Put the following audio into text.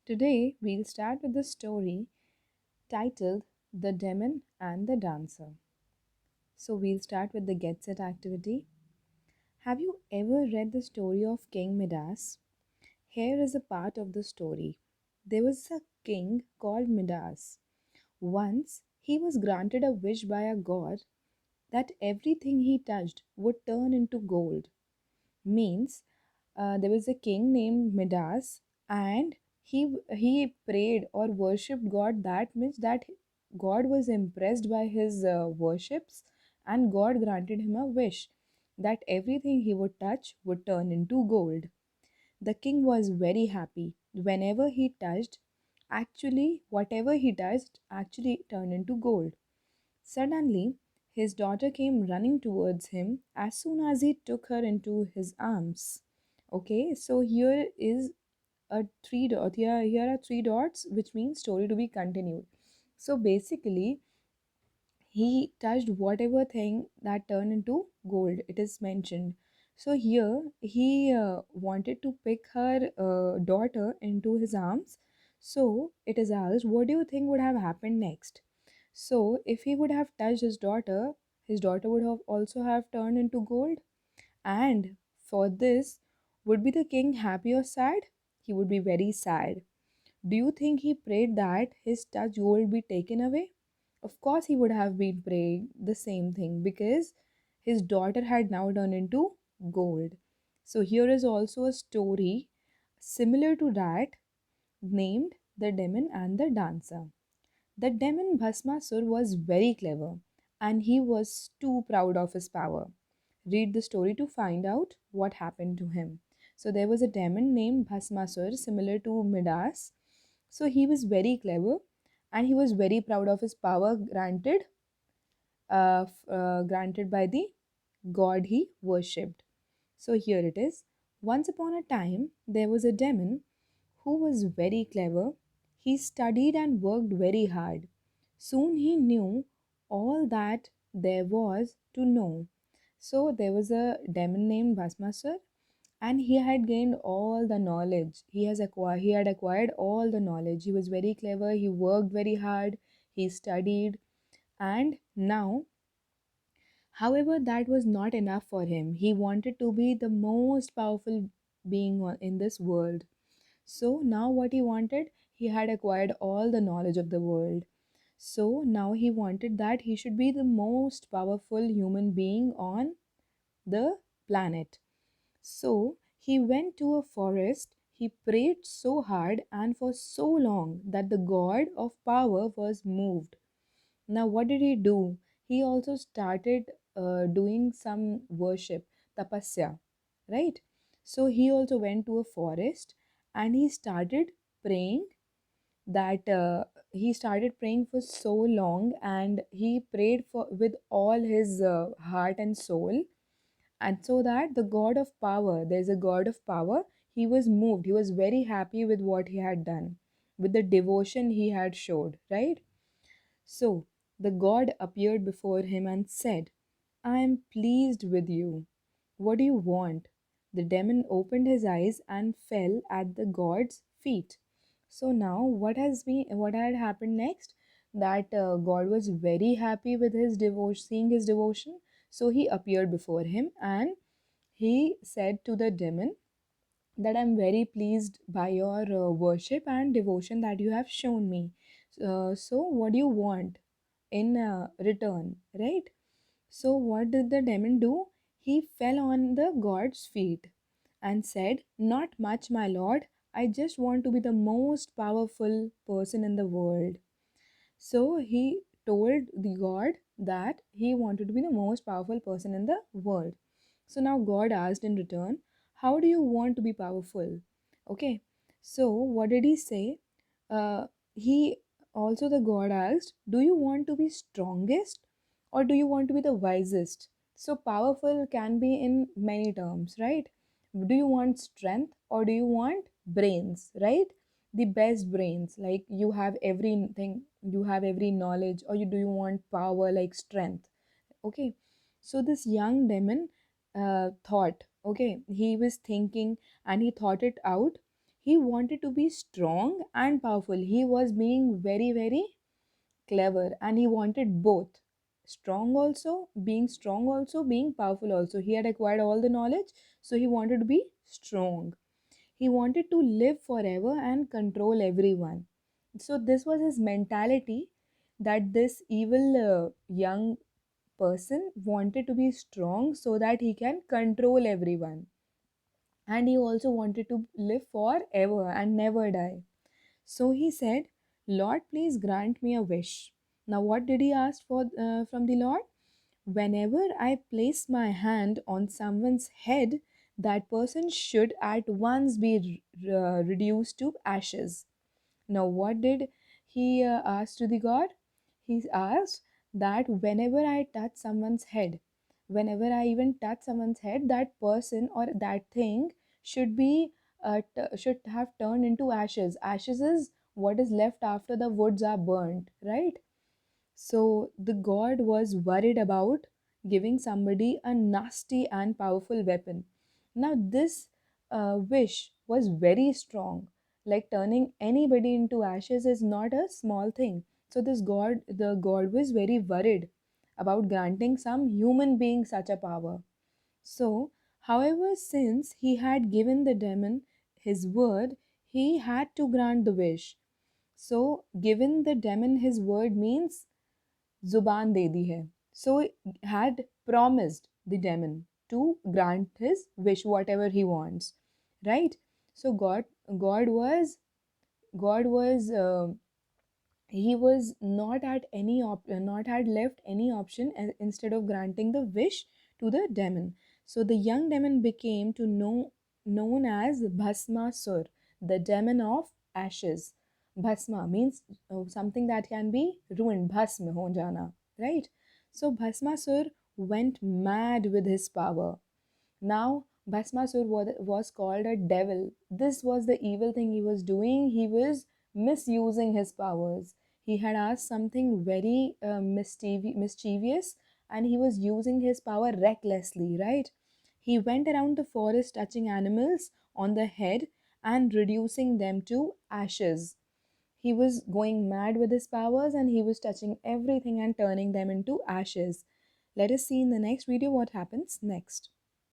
Today, we'll start with the story titled The Demon and the Dancer. So, we'll start with the Get Set activity. Have you ever read the story of King Midas? Here is a part of the story. There was a king called Midas. Once, he was granted a wish by a god that everything he touched would turn into gold. Means there was a king named Midas, and he prayed or worshipped God. That means that God was impressed by his worships, and God granted him a wish that everything he would touch would turn into gold. The king was very happy. Whenever he touched, actually whatever he touched actually turned into gold. Suddenly, his daughter came running towards him as soon as he took her into his arms. Okay, so here is a three dot. Here are three dots, which means story to be continued. So basically, he touched whatever thing that turned into gold. It is mentioned. So here he wanted to pick her daughter into his arms. So it is asked, what do you think would have happened next? So if he would have touched his daughter would have also have turned into gold. And for this, would be the king happy or sad? He would be very sad. Do you think he prayed that his touch gold be taken away? Of course, he would have been praying the same thing because his daughter had now turned into gold. So, here is also a story similar to that named The Demon and the Dancer. The demon Bhasmasur was very clever and he was too proud of his power. Read the story to find out what happened to him. So there was a demon named Bhasmasur, similar to Midas. So he was very clever and he was very proud of his power granted by the god he worshipped. So here it is. Once upon a time, there was a demon who was very clever. He studied and worked very hard. Soon he knew all that there was to know. So there was a demon named Bhasmasur, and he had gained all the knowledge. He had acquired all the knowledge. He was very clever, he worked very hard, he studied, and now, however, that was not enough for him. He wanted to be the most powerful being in this world. So now what he wanted, he had acquired all the knowledge of the world. So now he wanted that he should be the most powerful human being on the planet. So he went to a forest. He prayed so hard and for so long that the god of power was moved. Now, what did he do? He also started doing some worship, tapasya, right? So he also went to a forest and he started praying for so long, and he prayed for with all his heart and soul, and so that the god of power, there's a god of power, he was moved. He was very happy with what he had done, with the devotion he had showed, right? So the god appeared before him and said, I am pleased with you. What do you want? The demon opened his eyes and fell at the god's feet. So now what had happened next? That God was very happy with his devotion, seeing his devotion. So he appeared before him and he said to the demon that I'm very pleased by your worship and devotion that you have shown me. So what do you want in return, right? So, what did the demon do? He fell on the god's feet and said, not much, my lord. I just want to be the most powerful person in the world. So, he told the god that he wanted to be the most powerful person in the world. So, now God asked in return, how do you want to be powerful? Okay. So, what did he say? He also, the god asked, do you want to be strongest or do you want to be the wisest? So powerful can be in many terms, right? Do you want strength or do you want brains, right? The best brains, like you have everything, you have every knowledge, or do you want power like strength? Okay. So this young demon thought, okay, he was thinking and he thought it out. He wanted to be strong and powerful. He was being very, very clever, and he wanted both. Strong also, being powerful also. He had acquired all the knowledge, so he wanted to be strong. He wanted to live forever and control everyone. So, this was his mentality, that this evil young person wanted to be strong so that he can control everyone. And he also wanted to live forever and never die. So he said, Lord, please grant me a wish. Now, what did he ask for from the Lord? Whenever I place my hand on someone's head, that person should at once be reduced to ashes. Now, what did he ask to the God? He asked that whenever I touch someone's head, whenever I even touch someone's head, that person or that thing should be should have turned into ashes. Ashes is what is left after the woods are burnt, right? So the god was worried about giving somebody a nasty and powerful weapon. Now, this wish was very strong. Like turning anybody into ashes is not a small thing. So, the god was very worried about granting some human being such a power. So, however, since he had given the demon his word, he had to grant the wish. So, given the demon his word means जुबान दे दी है. So had promised the demon to grant his wish whatever he wants, right? So god was god was he was not at any not had left any option instead of granting the wish to the demon. So the young demon became to know known as Bhasmasur, the demon of ashes. Bhasma means something that can be ruined. Bhasma ho jana, right? So Bhasmasur went mad with his power. Now, Bhasmasur was called a devil. This was the evil thing he was doing. He was misusing his powers. He had asked something very mischievous, and he was using his power recklessly, right? He went around the forest touching animals on the head and reducing them to ashes. He was going mad with his powers, and he was touching everything and turning them into ashes. Let us see in the next video what happens next.